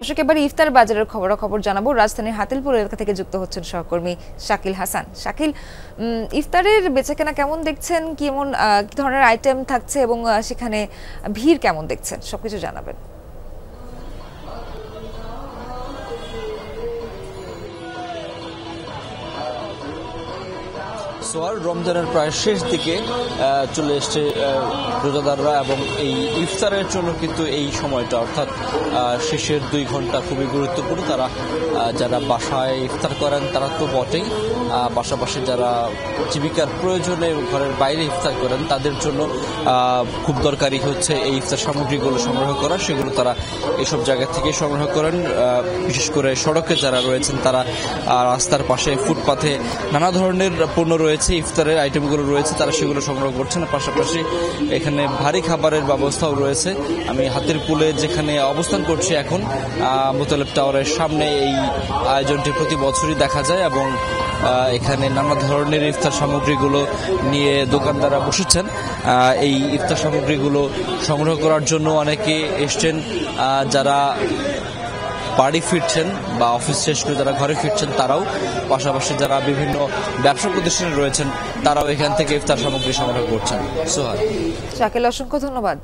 দর্শক, এবারে ইফতার বাজারের খবরাখবর জানাবো। রাজধানীর হাতিলপুর এলাকা থেকে যুক্ত হচ্ছেন সহকর্মী শাকিল হাসান। শাকিল, ইফতারের বেচাকেনা কেমন দেখছেন, কি ধরনের আইটেম থাকছে এবং সেখানে ভিড় কেমন দেখছেন, সবকিছু জানাবেন। সোয়ার রমজানের প্রায় শেষ দিকে চলে এসছে রোজাদাররা, এবং এই ইফতারের জন্য কিন্তু এই সময়টা অর্থাৎ শেষের 2 ঘন্টা খুবই গুরুত্বপূর্ণ। তারা যারা বাসায় ইফতার করেন তারা তো বটেই, পাশাপাশি যারা জীবিকার প্রয়োজনে ঘরের বাইরে ইফতার করেন তাদের জন্য খুব দরকারি হচ্ছে এই ইফতার সামগ্রীগুলো সংগ্রহ করা। সেগুলো তারা এইসব জায়গা থেকে সংগ্রহ করেন। বিশেষ করে সড়কে যারা রয়েছেন তারা রাস্তার পাশে ফুটপাথে নানা ধরনের পণ্য রয়েছে, ইফতারের আইটেমগুলো রয়েছে, তারা সেগুলো সংগ্রহ করছেন। পাশাপাশি এখানে ভারী খাবারের ব্যবস্থাও রয়েছে। আমি হাতিরপুলে যেখানে অবস্থান করছি এখন, মোতালেব টাওয়ারের সামনে এই আয়োজনটি প্রতি বছরই দেখা যায়, এবং এখানে নানা ধরনের ইফতার সামগ্রীগুলো নিয়ে দোকানদাররা বসেছেন। এই ইফতার সামগ্রীগুলো সংগ্রহ করার জন্য অনেকে এসছেন, যারা বাড়ি ফিরছেন বা অফিস শেষ করে যারা ঘরে ফিরছেন তারাও, পাশাপাশি যারা বিভিন্ন ব্যবসা প্রতিষ্ঠানে রয়েছেন তারাও এখান থেকে ইফতার সামগ্রী সংগ্রহ করছেন। সোহাগ, শাকিল, অসংখ্য ধন্যবাদ।